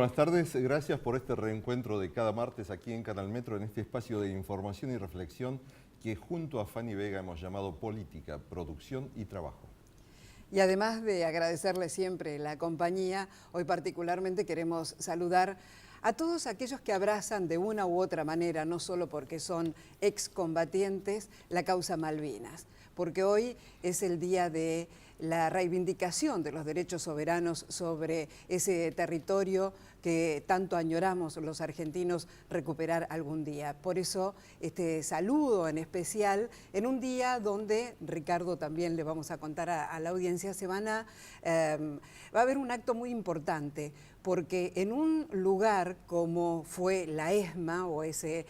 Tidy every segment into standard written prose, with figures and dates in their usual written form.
buenas tardes. Gracias por este reencuentro de cada martes aquí en Canal Metro, en este espacio de información y reflexión que junto a Fanny Vega hemos llamado Política, Producción y Trabajo. Y además de agradecerle siempre la compañía, hoy particularmente queremos saludar a todos aquellos que abrazan de una u otra manera, no solo porque son excombatientes, la causa Malvinas, porque hoy es el día de la reivindicación de los derechos soberanos sobre ese territorio que tanto añoramos los argentinos recuperar algún día. Por eso este saludo en especial en un día donde, Ricardo también le vamos a contar a la audiencia, va a haber un acto muy importante, porque en un lugar como fue la ESMA o esa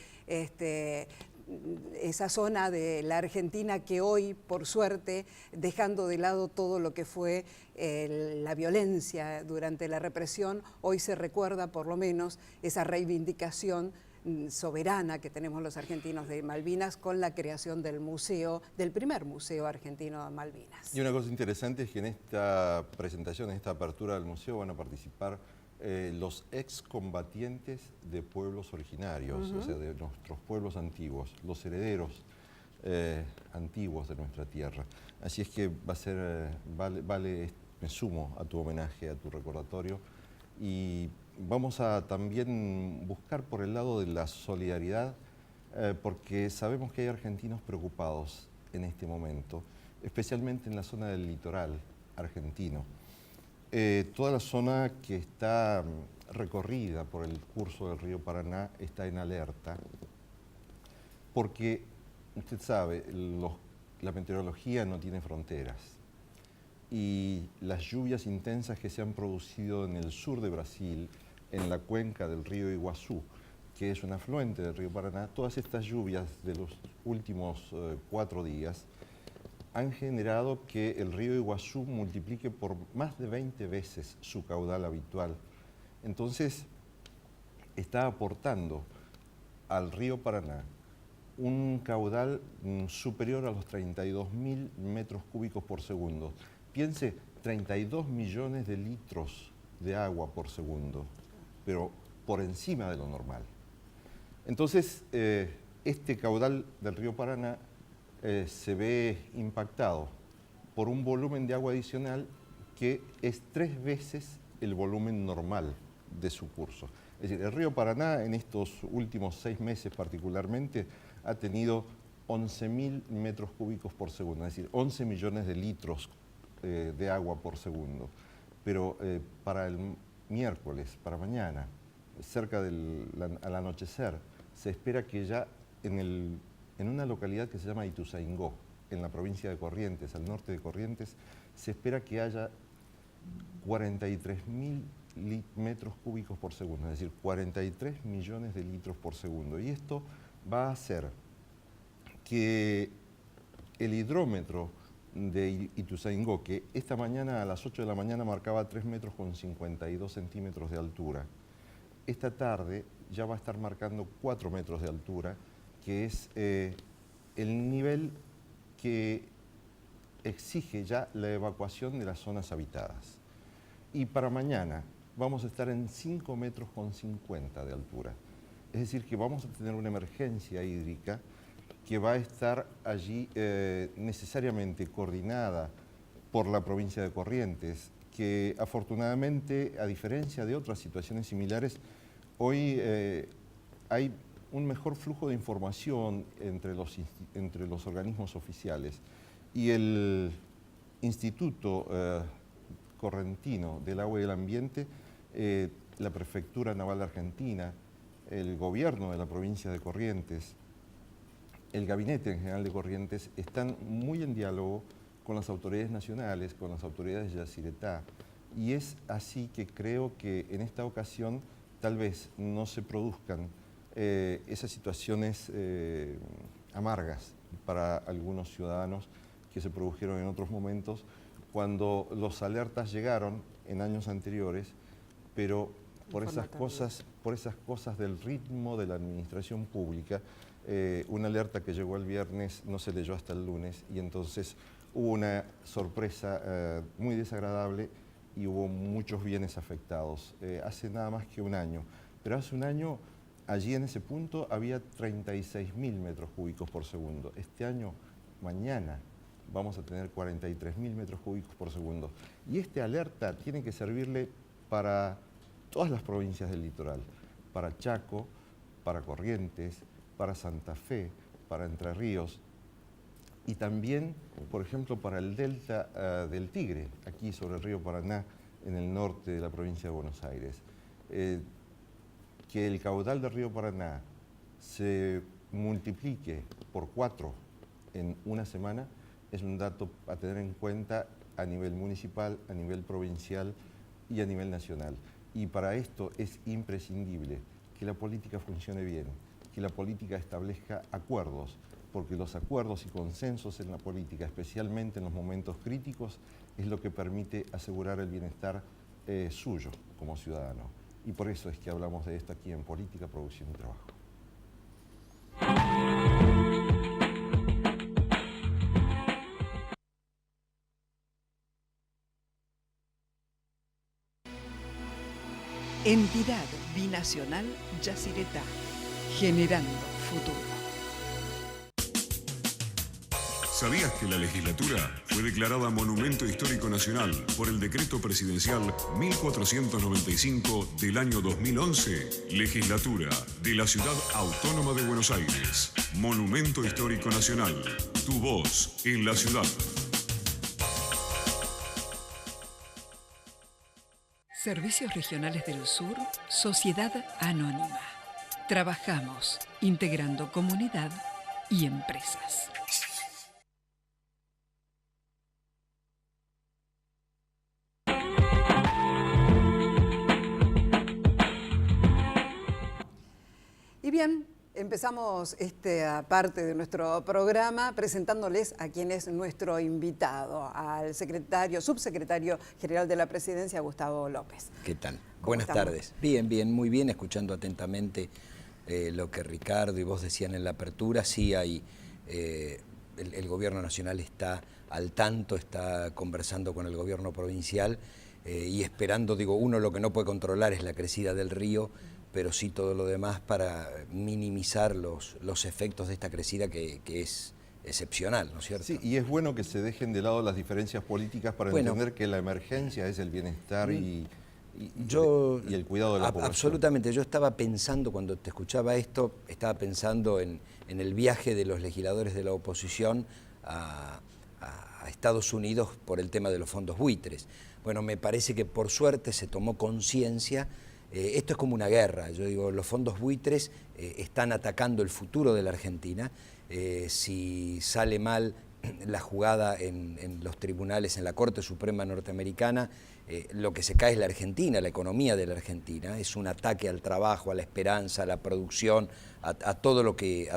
zona de la Argentina que hoy, por suerte, dejando de lado todo lo que fue la violencia durante la represión, hoy se recuerda por lo menos esa reivindicación soberana que tenemos los argentinos de Malvinas con la creación del museo, del primer museo argentino de Malvinas. Y una cosa interesante es que en esta presentación, en esta apertura del museo van a participar los excombatientes de pueblos originarios, o sea, de nuestros pueblos antiguos, los herederos antiguos de nuestra tierra. Así es que va a ser, me sumo a tu homenaje, a tu recordatorio, y vamos a también buscar por el lado de la solidaridad, porque sabemos que hay argentinos preocupados en este momento, especialmente en la zona del litoral argentino. Toda la zona que está recorrida por el curso del río Paraná está en alerta, porque usted sabe, la meteorología no tiene fronteras y las lluvias intensas que se han producido en el sur de Brasil, en la cuenca del río Iguazú, que es un afluente del río Paraná, todas estas lluvias de los últimos 4 días han generado que el río Iguazú multiplique por más de 20 veces su caudal habitual. Entonces, está aportando al río Paraná un caudal superior a los 32.000 metros cúbicos por segundo. Piense, 32 millones de litros de agua por segundo, pero por encima de lo normal. Entonces, este caudal del río Paraná se ve impactado por un volumen de agua adicional que es 3 veces el volumen normal de su curso. Es decir, el río Paraná en estos últimos 6 meses particularmente ha tenido 11.000 metros cúbicos por segundo, es decir, 11 millones de litros de agua por segundo. Pero para el miércoles, para mañana, cerca al anochecer, se espera que ya en una localidad que se llama Ituzaingó, en la provincia de Corrientes, al norte de Corrientes, se espera que haya 43.000 metros cúbicos por segundo, es decir, 43 millones de litros por segundo. Y esto va a hacer que el hidrómetro de Ituzaingó, que esta mañana a las 8 de la mañana marcaba 3 metros con 52 centímetros de altura, esta tarde ya va a estar marcando 4 metros de altura, que es el nivel que exige ya la evacuación de las zonas habitadas. Y para mañana vamos a estar en 5 metros con 50 de altura. Es decir, que vamos a tener una emergencia hídrica que va a estar allí necesariamente coordinada por la provincia de Corrientes, que afortunadamente, a diferencia de otras situaciones similares, hoy hay un mejor flujo de información entre los organismos oficiales. Y el Instituto Correntino del Agua y del Ambiente, la Prefectura Naval Argentina, el gobierno de la provincia de Corrientes, el Gabinete en General de Corrientes, están muy en diálogo con las autoridades nacionales, con las autoridades de Yacyretá. Y es así que creo que en esta ocasión tal vez no se produzcan esas situaciones amargas para algunos ciudadanos que se produjeron en otros momentos cuando los alertas llegaron en años anteriores, pero por esas cosas del ritmo de la administración pública, una alerta que llegó el viernes no se leyó hasta el lunes y entonces hubo una sorpresa muy desagradable y hubo muchos bienes afectados. Hace nada más que un año. Pero hace un año, allí en ese punto, había 36.000 metros cúbicos por segundo. Este año, mañana, vamos a tener 43.000 metros cúbicos por segundo. Y esta alerta tiene que servirle para todas las provincias del litoral, para Chaco, para Corrientes, para Santa Fe, para Entre Ríos, y también, por ejemplo, para el delta del Tigre, aquí sobre el río Paraná, en el norte de la provincia de Buenos Aires. Que el caudal del río Paraná se multiplique por 4 en una semana es un dato a tener en cuenta a nivel municipal, a nivel provincial y a nivel nacional. Y para esto es imprescindible que la política funcione bien, que la política establezca acuerdos, porque los acuerdos y consensos en la política, especialmente en los momentos críticos, es lo que permite asegurar el bienestar suyo como ciudadano. Y por eso es que hablamos de esto aquí en Política, Producción y Trabajo. Entidad Binacional Yacyretá, generando futuro. ¿Sabías que la legislatura fue declarada Monumento Histórico Nacional por el Decreto Presidencial 1495 del año 2011? Legislatura de la Ciudad Autónoma de Buenos Aires. Monumento Histórico Nacional. Tu voz en la ciudad. Servicios Regionales del Sur, Sociedad Anónima. Trabajamos integrando comunidad y empresas. Y bien, empezamos esta parte de nuestro programa presentándoles a quien es nuestro invitado, al subsecretario general de la Presidencia, Gustavo López. ¿Qué tal? ¿Cómo Buenas estamos? tardes. Bien, muy bien, escuchando atentamente lo que Ricardo y vos decían en la apertura. Sí, hay, el gobierno nacional está al tanto, está conversando con el gobierno provincial y esperando, digo, uno lo que no puede controlar es la crecida del río, pero sí todo lo demás para minimizar los efectos de esta crecida que es excepcional, ¿no es cierto? Sí, y es bueno que se dejen de lado las diferencias políticas para entender que la emergencia es el bienestar y el cuidado de la población. Absolutamente, yo estaba pensando, cuando te escuchaba esto, estaba pensando en el viaje de los legisladores de la oposición a Estados Unidos por el tema de los fondos buitres. Bueno, me parece que por suerte se tomó conciencia. Esto es como una guerra, yo digo, los fondos buitres están atacando el futuro de la Argentina. Si sale mal la jugada en los tribunales, en la Corte Suprema norteamericana, lo que se cae es la Argentina, la economía de la Argentina. Es un ataque al trabajo, a la esperanza, a la producción, a todo lo que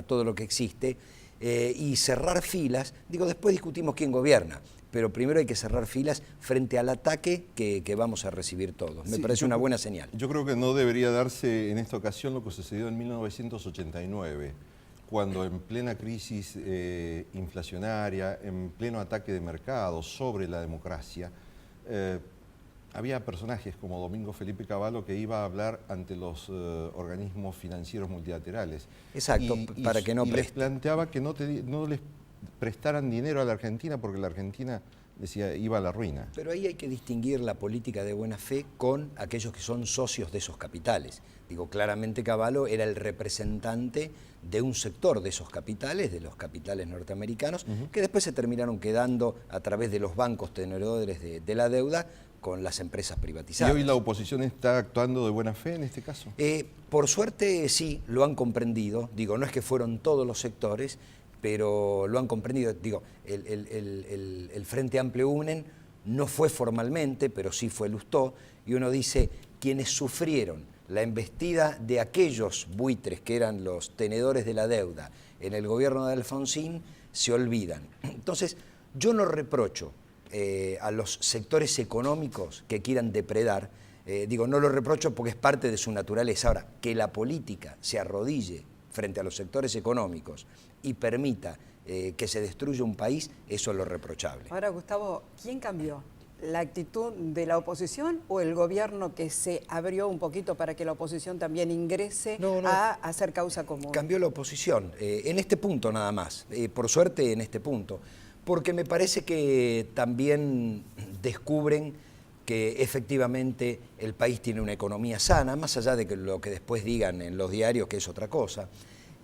existe. Y cerrar filas, digo, después discutimos quién gobierna, pero primero hay que cerrar filas frente al ataque que vamos a recibir todos. Me parece una buena señal. Yo creo que no debería darse en esta ocasión lo que sucedió en 1989, cuando en plena crisis inflacionaria, en pleno ataque de mercado sobre la democracia, había personajes como Domingo Felipe Cavallo que iba a hablar ante los organismos financieros multilaterales. Exacto, para que no les planteaba que no les prestaran dinero a la Argentina porque la Argentina, decía, iba a la ruina. Pero ahí hay que distinguir la política de buena fe con aquellos que son socios de esos capitales. Digo, claramente Cavallo era el representante de un sector de esos capitales, de los capitales norteamericanos, que después se terminaron quedando a través de los bancos tenedores de la deuda con las empresas privatizadas. ¿Y hoy la oposición está actuando de buena fe en este caso? Por suerte sí, lo han comprendido. Digo, no es que fueron todos los sectores, pero lo han comprendido. Digo, el Frente Amplio UNEN no fue formalmente, pero sí fue Lustó, y uno dice, quienes sufrieron la embestida de aquellos buitres que eran los tenedores de la deuda en el gobierno de Alfonsín, se olvidan. Entonces, yo no reprocho a los sectores económicos que quieran depredar, digo, no lo reprocho porque es parte de su naturaleza. Ahora, que la política se arrodille frente a los sectores económicos y permita que se destruya un país, eso es lo reprochable. Ahora, Gustavo, ¿quién cambió? la actitud de la oposición o el gobierno que se abrió un poquito para que la oposición también ingrese a hacer causa común? Cambió la oposición, en este punto nada más, por suerte en este punto, porque me parece que también descubren que efectivamente el país tiene una economía sana, más allá de que lo que después digan en los diarios, que es otra cosa,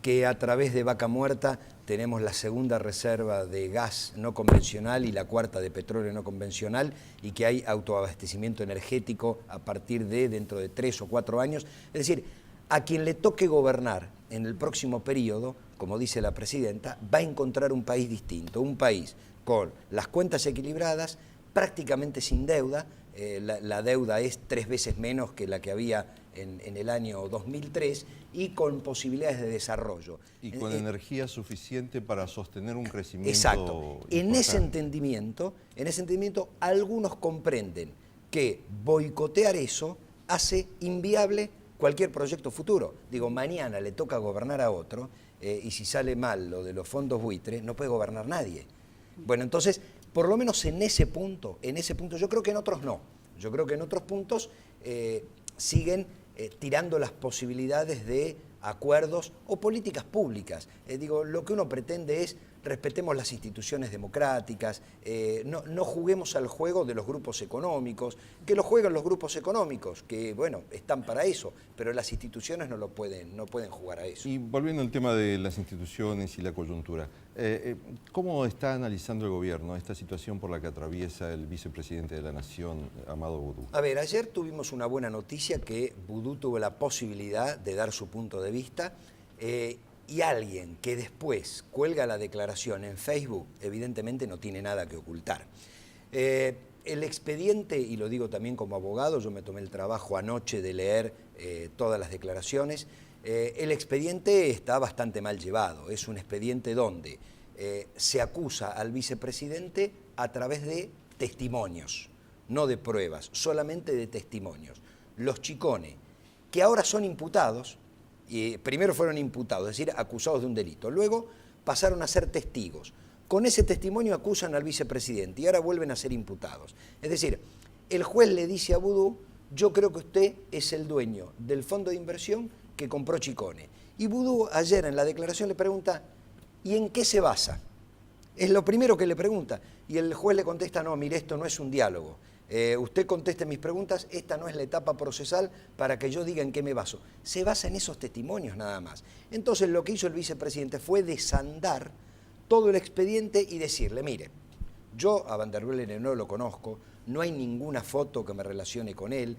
que a través de Vaca Muerta tenemos la segunda reserva de gas no convencional y la cuarta de petróleo no convencional, y que hay autoabastecimiento energético a partir de dentro de 3 o 4 años. Es decir, a quien le toque gobernar en el próximo periodo, como dice la presidenta, va a encontrar un país distinto, un país con las cuentas equilibradas, prácticamente sin deuda. La deuda es 3 veces menos que la que había en el año 2003 y con posibilidades de desarrollo. Y con energía suficiente para sostener un crecimiento. Exacto. En ese entendimiento, algunos comprenden que boicotear eso hace inviable cualquier proyecto futuro. Digo, mañana le toca gobernar a otro y si sale mal lo de los fondos buitres, no puede gobernar nadie. Bueno, entonces, por lo menos en ese punto, yo creo que en otros no. Yo creo que en otros puntos siguen tirando las posibilidades de acuerdos o políticas públicas. Digo, lo que uno pretende es respetemos las instituciones democráticas, no juguemos al juego de los grupos económicos, que lo jueguen los grupos económicos, que bueno, están para eso, pero las instituciones no pueden jugar a eso. Y volviendo al tema de las instituciones y la coyuntura, ¿cómo está analizando el gobierno esta situación por la que atraviesa el vicepresidente de la Nación, Amado Boudou? A ver, ayer tuvimos una buena noticia que Boudou tuvo la posibilidad de dar su punto de vista, y alguien que después cuelga la declaración en Facebook, evidentemente no tiene nada que ocultar. El expediente, y lo digo también como abogado, yo me tomé el trabajo anoche de leer todas las declaraciones, el expediente está bastante mal llevado. Es un expediente donde se acusa al vicepresidente a través de testimonios, no de pruebas, solamente de testimonios. Los Chicone, que ahora son imputados, primero fueron imputados, es decir, acusados de un delito. Luego pasaron a ser testigos. Con ese testimonio acusan al vicepresidente y ahora vuelven a ser imputados. Es decir, el juez le dice a Boudou, yo creo que usted es el dueño del fondo de inversión que compró Chicone. Y Boudou ayer en la declaración le pregunta, ¿y en qué se basa? Es lo primero que le pregunta. Y el juez le contesta, no, mire, esto no es un diálogo. Usted conteste mis preguntas, esta no es la etapa procesal para que yo diga en qué me baso. Se basa en esos testimonios nada más. Entonces lo que hizo el vicepresidente fue desandar todo el expediente y decirle, mire, yo a Van der Bellen no lo conozco, no hay ninguna foto que me relacione con él,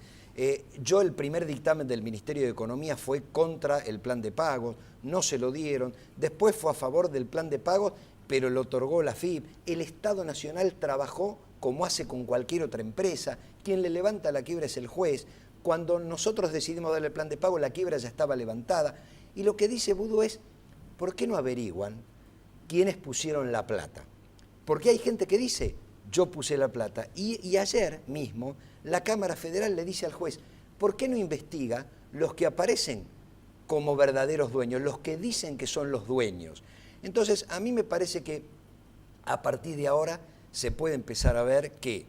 yo el primer dictamen del Ministerio de Economía fue contra el plan de pagos, no se lo dieron, después fue a favor del plan de pagos, pero lo otorgó la FIP, el Estado Nacional trabajó como hace con cualquier otra empresa, quien le levanta la quiebra es el juez. Cuando nosotros decidimos darle el plan de pago, la quiebra ya estaba levantada. Y lo que dice Boudou es, ¿por qué no averiguan quiénes pusieron la plata? Porque hay gente que dice, yo puse la plata. Y ayer mismo, la Cámara Federal le dice al juez, ¿por qué no investiga los que aparecen como verdaderos dueños, los que dicen que son los dueños? Entonces, a mí me parece que a partir de ahora se puede empezar a ver que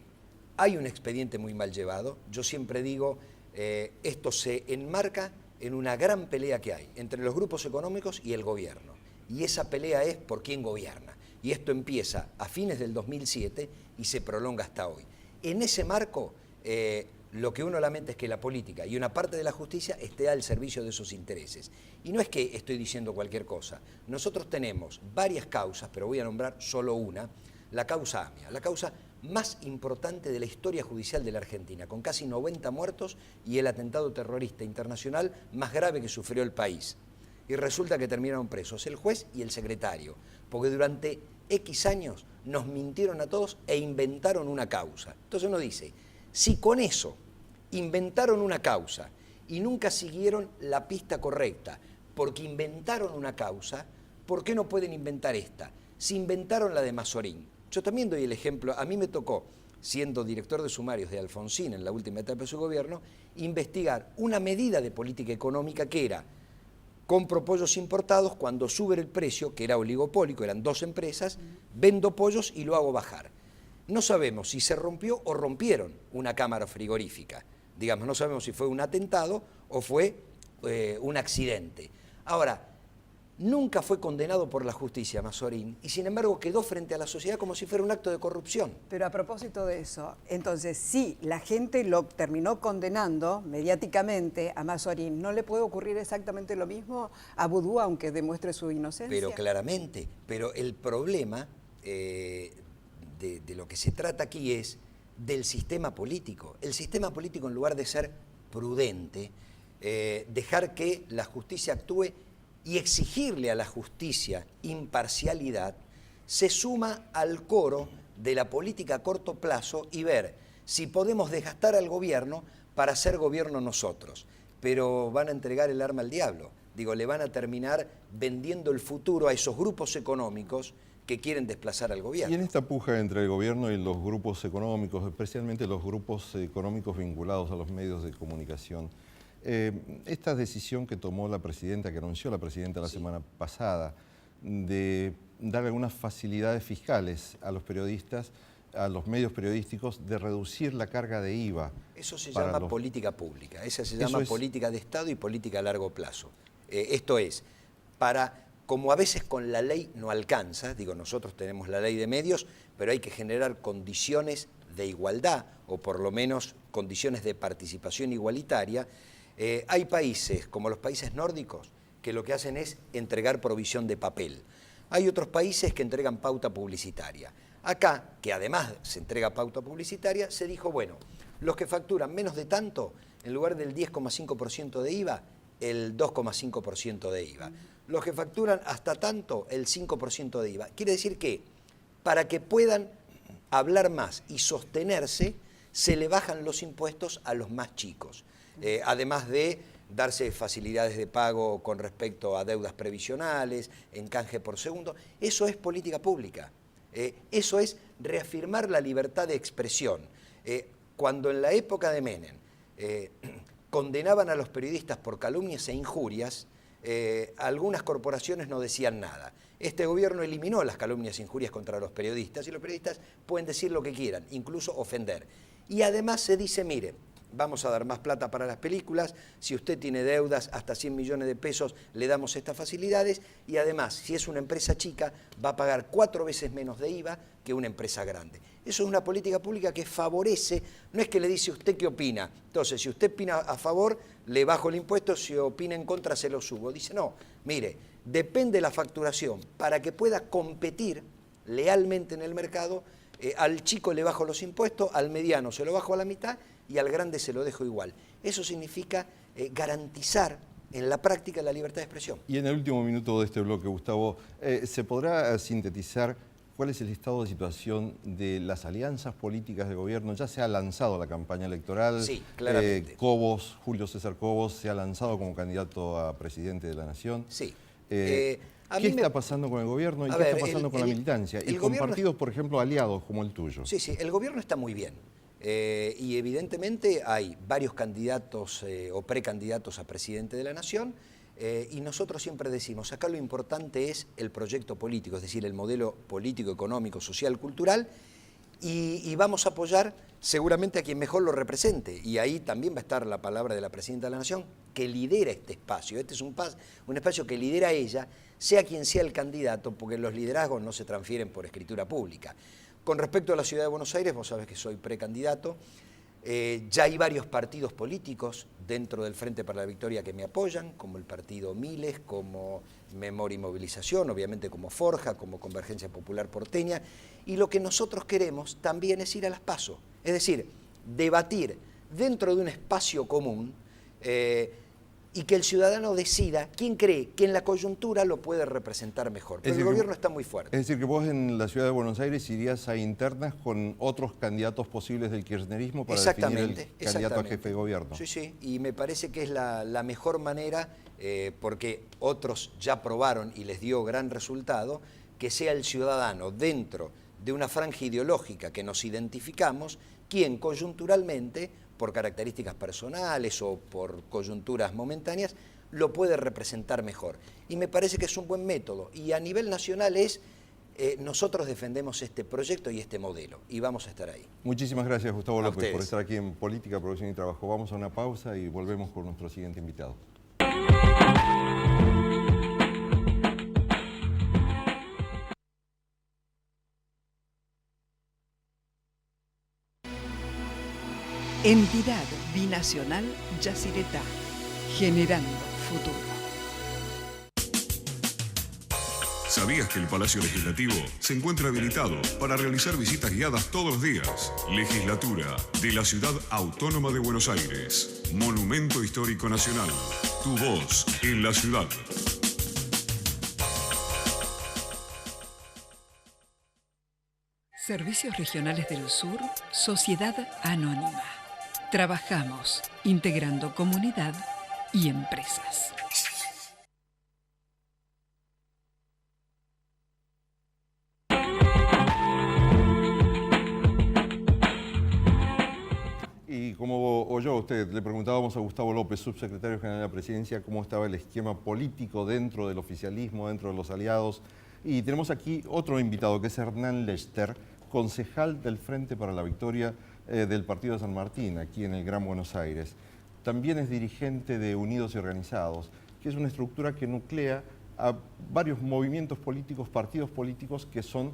hay un expediente muy mal llevado. Yo siempre digo, esto se enmarca en una gran pelea que hay entre los grupos económicos y el gobierno. Y esa pelea es por quién gobierna. Y esto empieza a fines del 2007 y se prolonga hasta hoy. En ese marco, lo que uno lamenta es que la política y una parte de la justicia esté al servicio de esos intereses. Y no es que estoy diciendo cualquier cosa. Nosotros tenemos varias causas, pero voy a nombrar solo una, la causa AMIA, la causa más importante de la historia judicial de la Argentina, con casi 90 muertos y el atentado terrorista internacional más grave que sufrió el país. Y resulta que terminaron presos el juez y el secretario, porque durante X años nos mintieron a todos e inventaron una causa. Entonces uno dice, si con eso inventaron una causa y nunca siguieron la pista correcta, porque inventaron una causa, ¿por qué no pueden inventar esta? Si inventaron la de Mazorín. Yo también doy el ejemplo, a mí me tocó, siendo director de sumarios de Alfonsín en la última etapa de su gobierno, investigar una medida de política económica que era, compro pollos importados, cuando sube el precio, que era oligopólico, eran 2 empresas, vendo pollos y lo hago bajar. no sabemos si se rompió o rompieron una cámara frigorífica. Digamos, no sabemos si fue un atentado o fue un accidente. Ahora, nunca fue condenado por la justicia Mazorín y sin embargo quedó frente a la sociedad como si fuera un acto de corrupción. Pero a propósito de eso, entonces sí, la gente lo terminó condenando mediáticamente a Mazorín. ¿No le puede ocurrir exactamente lo mismo a Vudú, aunque demuestre su inocencia? Pero claramente, pero el problema de lo que se trata aquí es del sistema político. El sistema político, en lugar de ser prudente, dejar que la justicia actúe y exigirle a la justicia imparcialidad, se suma al coro de la política a corto plazo y ver si podemos desgastar al gobierno para hacer gobierno nosotros. Pero van a entregar el arma al diablo. Digo, le van a terminar vendiendo el futuro a esos grupos económicos que quieren desplazar al gobierno. Y en esta puja entre el gobierno y los grupos económicos, especialmente los grupos económicos vinculados a los medios de comunicación, esta decisión que tomó la presidenta, que anunció la presidenta la semana pasada, de dar algunas facilidades fiscales a los periodistas, a los medios periodísticos, de reducir la carga de IVA. Eso se llama política pública, esa se llama política de Estado y política a largo plazo. Esto es, como a veces con la ley no alcanza, digo, nosotros tenemos la ley de medios, pero hay que generar condiciones de igualdad, o por lo menos condiciones de participación igualitaria. Hay países, como los países nórdicos, que lo que hacen es entregar provisión de papel. Hay otros países que entregan pauta publicitaria. Acá, que además se entrega pauta publicitaria, se dijo, bueno, los que facturan menos de tanto, en lugar del 10,5% de IVA, el 2,5% de IVA. Los que facturan hasta tanto, el 5% de IVA. Quiere decir que para que puedan hablar más y sostenerse, se le bajan los impuestos a los más chicos. Además de darse facilidades de pago con respecto a deudas previsionales, en canje por segundo. Eso es política pública. Eso es reafirmar la libertad de expresión. Cuando en la época de Menem condenaban a los periodistas por calumnias e injurias, algunas corporaciones no decían nada. Este gobierno eliminó las calumnias e injurias contra los periodistas y los periodistas pueden decir lo que quieran, incluso ofender. Y además se dice, mire, vamos a dar más plata para las películas, si usted tiene deudas hasta 100 millones de pesos le damos estas facilidades y además si es una empresa chica va a pagar 4 veces menos de IVA que una empresa grande. Eso es una política pública que favorece, no es que le dice usted qué opina, entonces si usted opina a favor le bajo el impuesto, si opina en contra se lo subo. Dice no, mire, depende de la facturación, para que pueda competir lealmente en el mercado, al chico le bajo los impuestos, al mediano se lo bajo a la mitad y al grande se lo dejo igual. Eso significa garantizar en la práctica la libertad de expresión. Y en el último minuto de este bloque, Gustavo, ¿se podrá sintetizar cuál es el estado de situación de las alianzas políticas de gobierno? Ya se ha lanzado la campaña electoral. Sí, claramente. Julio César Cobos se ha lanzado como candidato a presidente de la Nación. Sí. ¿Qué está pasando con el gobierno y qué está pasando con la militancia? Y con partidos, por ejemplo, aliados como el tuyo. Sí, sí, el gobierno está muy bien. Y evidentemente hay varios candidatos o precandidatos a presidente de la Nación y nosotros siempre decimos, acá lo importante es el proyecto político, es decir, el modelo político, económico, social, cultural y vamos a apoyar seguramente a quien mejor lo represente y ahí también va a estar la palabra de la Presidenta de la Nación que lidera este espacio. Este es un espacio que lidera ella, sea quien sea el candidato, porque los liderazgos no se transfieren por escritura pública. Con respecto a la Ciudad de Buenos Aires, vos sabés que soy precandidato, ya hay varios partidos políticos dentro del Frente para la Victoria que me apoyan, como el partido Miles, como Memoria y Movilización, obviamente como Forja, como Convergencia Popular Porteña, y lo que nosotros queremos también es ir a las PASO, es decir, debatir dentro de un espacio común y que el ciudadano decida quién cree que en la coyuntura lo puede representar mejor. Pero el gobierno está muy fuerte. Es decir, que vos en la Ciudad de Buenos Aires irías a internas con otros candidatos posibles del kirchnerismo para definir el candidato a jefe de gobierno. Sí, sí, y me parece que es la mejor manera, porque otros ya probaron y les dio gran resultado, que sea el ciudadano dentro de una franja ideológica que nos identificamos, quien coyunturalmente, por características personales o por coyunturas momentáneas, lo puede representar mejor. Y me parece que es un buen método. Y a nivel nacional es nosotros defendemos este proyecto y este modelo y vamos a estar ahí. Muchísimas gracias, Gustavo López, ustedes por estar aquí en Política, Producción y Trabajo. Vamos a una pausa y volvemos con nuestro siguiente invitado. Entidad Binacional Yacyretá, generando futuro. ¿Sabías que el Palacio Legislativo se encuentra habilitado para realizar visitas guiadas todos los días? Legislatura de la Ciudad Autónoma de Buenos Aires. Monumento Histórico Nacional. Tu voz en la ciudad. Servicios Regionales del Sur, Sociedad Anónima. Trabajamos integrando comunidad y empresas. Y como oyó usted, le preguntábamos a Gustavo López, subsecretario general de la Presidencia, cómo estaba el esquema político dentro del oficialismo, dentro de los aliados. Y tenemos aquí otro invitado, que es Hernán Lester, concejal del Frente para la Victoria del Partido de San Martín, aquí en el Gran Buenos Aires. También es dirigente de Unidos y Organizados, que es una estructura que nuclea a varios movimientos políticos, partidos políticos que son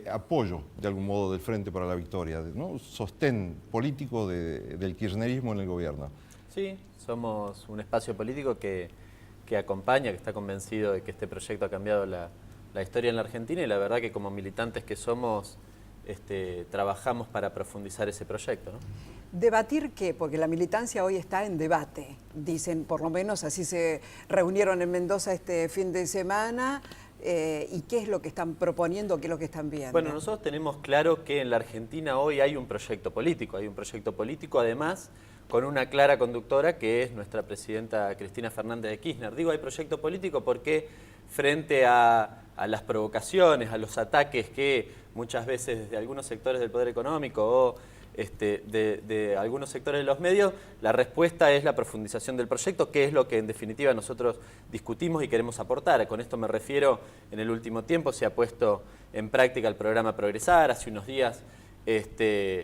apoyo, de algún modo, del Frente para la Victoria, ¿no? Sostén político del kirchnerismo en el gobierno. Sí, somos un espacio político que acompaña, que está convencido de que este proyecto ha cambiado la historia en la Argentina y la verdad que como militantes que somos, trabajamos para profundizar ese proyecto, ¿no? ¿Debatir qué? Porque la militancia hoy está en debate, dicen, por lo menos así se reunieron en Mendoza este fin de semana. ¿Y qué es lo que están proponiendo, qué es lo que están viendo? Bueno, nosotros tenemos claro que en la Argentina hoy hay un proyecto político además con una clara conductora que es nuestra presidenta Cristina Fernández de Kirchner. Digo, hay proyecto político porque frente a las provocaciones, a los ataques que muchas veces desde algunos sectores del poder económico o de algunos sectores de los medios, la respuesta es la profundización del proyecto, que es lo que en definitiva nosotros discutimos y queremos aportar. Con esto me refiero, en el último tiempo se ha puesto en práctica el programa Progresar, hace unos días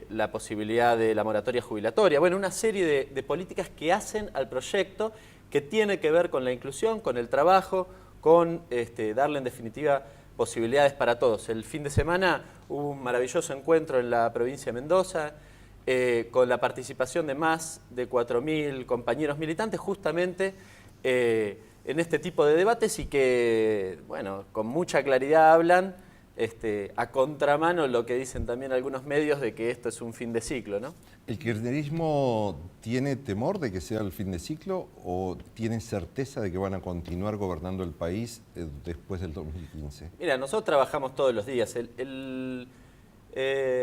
la posibilidad de la moratoria jubilatoria, bueno, una serie de políticas que hacen al proyecto que tiene que ver con la inclusión, con el trabajo, con darle en definitiva posibilidades para todos. El fin de semana hubo un maravilloso encuentro en la provincia de Mendoza con la participación de más de 4.000 compañeros militantes justamente en este tipo de debates y que, bueno, con mucha claridad hablan a contramano lo que dicen también algunos medios de que esto es un fin de ciclo, ¿no? ¿El kirchnerismo tiene temor de que sea el fin de ciclo o tiene certeza de que van a continuar gobernando el país después del 2015? Mira, nosotros trabajamos todos los días.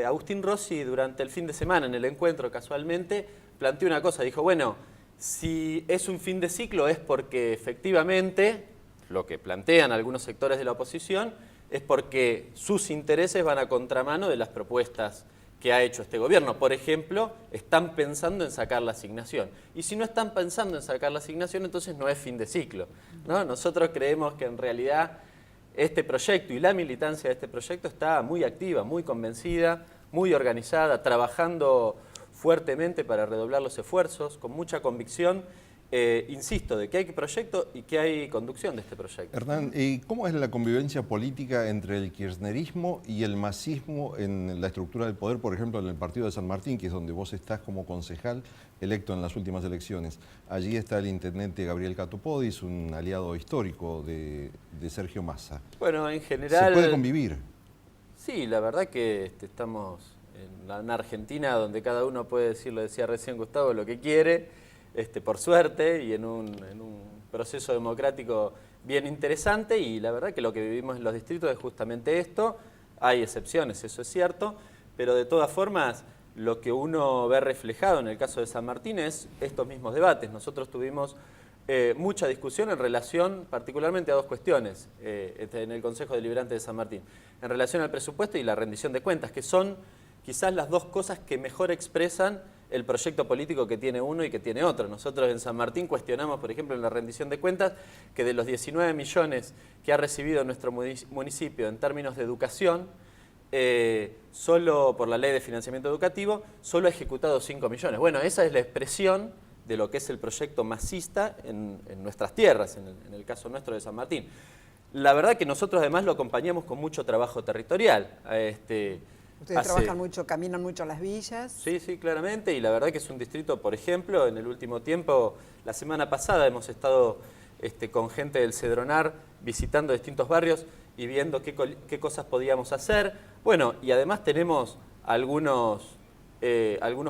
Agustín Rossi durante el fin de semana en el encuentro casualmente planteó una cosa, dijo, bueno, si es un fin de ciclo es porque efectivamente, lo que plantean algunos sectores de la oposición, es porque sus intereses van a contramano de las propuestas que ha hecho este gobierno. Por ejemplo, están pensando en sacar la asignación. Y si no están pensando en sacar la asignación, entonces no es fin de ciclo, ¿no? Nosotros creemos que en realidad este proyecto y la militancia de este proyecto está muy activa, muy convencida, muy organizada, trabajando fuertemente para redoblar los esfuerzos, con mucha convicción. Insisto, de que hay proyecto y que hay conducción de este proyecto. Hernán, ¿cómo es la convivencia política entre el kirchnerismo y el masismo en la estructura del poder, por ejemplo, en el partido de San Martín, que es donde vos estás como concejal electo en las últimas elecciones? Allí está el intendente Gabriel Catopodis, un aliado histórico de Sergio Massa. Bueno, en general... ¿Se puede convivir? Sí, la verdad que estamos en una Argentina donde cada uno puede decir, lo decía recién Gustavo, lo que quiere, por suerte, y en un proceso democrático bien interesante, y la verdad que lo que vivimos en los distritos es justamente esto. Hay excepciones, eso es cierto, pero de todas formas lo que uno ve reflejado en el caso de San Martín es estos mismos debates. Nosotros tuvimos mucha discusión en relación particularmente a dos cuestiones en el Consejo Deliberante de San Martín, en relación al presupuesto y la rendición de cuentas, que son quizás las dos cosas que mejor expresan el proyecto político que tiene uno y que tiene otro. Nosotros en San Martín cuestionamos, por ejemplo, en la rendición de cuentas, que de los 19 millones que ha recibido nuestro municipio en términos de educación, solo por la ley de financiamiento educativo, solo ha ejecutado 5 millones. Bueno, esa es la expresión de lo que es el proyecto masista en nuestras tierras, en el caso nuestro de San Martín. La verdad que nosotros además lo acompañamos con mucho trabajo territorial. Ustedes trabajan mucho, caminan mucho a las villas. Sí, sí, claramente, y la verdad que es un distrito, por ejemplo, en el último tiempo, la semana pasada hemos estado con gente del Cedronar visitando distintos barrios y viendo qué cosas podíamos hacer. Bueno, y además tenemos algunos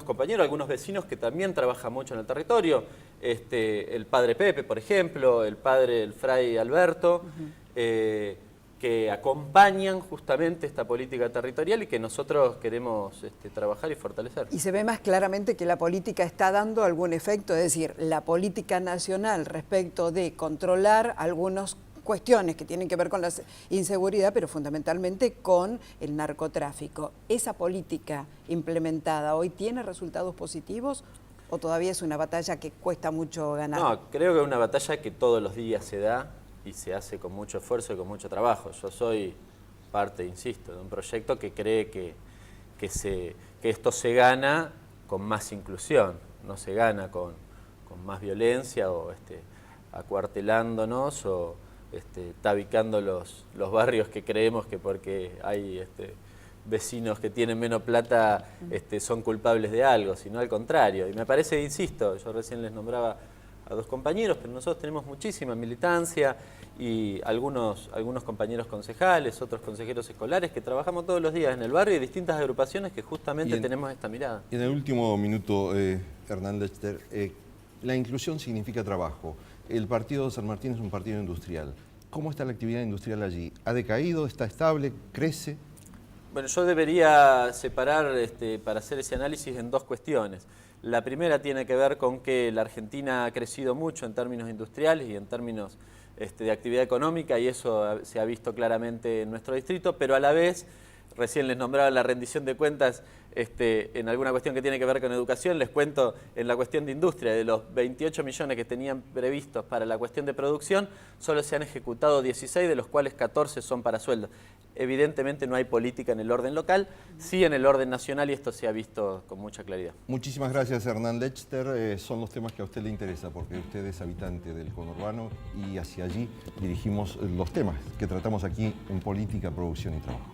compañeros, algunos vecinos que también trabajan mucho en el territorio. El padre Pepe, por ejemplo, el fray Alberto, que acompañan justamente esta política territorial y que nosotros queremos trabajar y fortalecer. Y se ve más claramente que la política está dando algún efecto, es decir, la política nacional respecto de controlar algunas cuestiones que tienen que ver con la inseguridad, pero fundamentalmente con el narcotráfico. ¿Esa política implementada hoy tiene resultados positivos o todavía es una batalla que cuesta mucho ganar? No, creo que es una batalla que todos los días se da y se hace con mucho esfuerzo y con mucho trabajo. Yo soy parte, insisto, de un proyecto que cree que esto se gana con más inclusión, no se gana con más violencia o acuartelándonos o tabicando los barrios que creemos que porque hay vecinos que tienen menos plata son culpables de algo, sino al contrario. Y me parece, insisto, yo recién les nombraba a dos compañeros, pero nosotros tenemos muchísima militancia y algunos compañeros concejales, otros consejeros escolares que trabajamos todos los días en el barrio y distintas agrupaciones que justamente tenemos esta mirada. Y en el último minuto, Hernán Lechter, la inclusión significa trabajo. El partido de San Martín es un partido industrial. ¿Cómo está la actividad industrial allí? ¿Ha decaído? ¿Está estable? ¿Crece? Bueno, yo debería separar para hacer ese análisis en dos cuestiones. La primera tiene que ver con que la Argentina ha crecido mucho en términos industriales y en términos de actividad económica y eso se ha visto claramente en nuestro distrito, pero a la vez, recién les nombraba la rendición de cuentas en alguna cuestión que tiene que ver con educación, les cuento en la cuestión de industria, de los 28 millones que tenían previstos para la cuestión de producción, solo se han ejecutado 16, de los cuales 14 son para sueldos. Evidentemente no hay política en el orden local, sí en el orden nacional y esto se ha visto con mucha claridad. Muchísimas gracias, Hernán Lechter. Son los temas que a usted le interesa porque usted es habitante del conurbano y hacia allí dirigimos los temas que tratamos aquí en Política, Producción y Trabajo.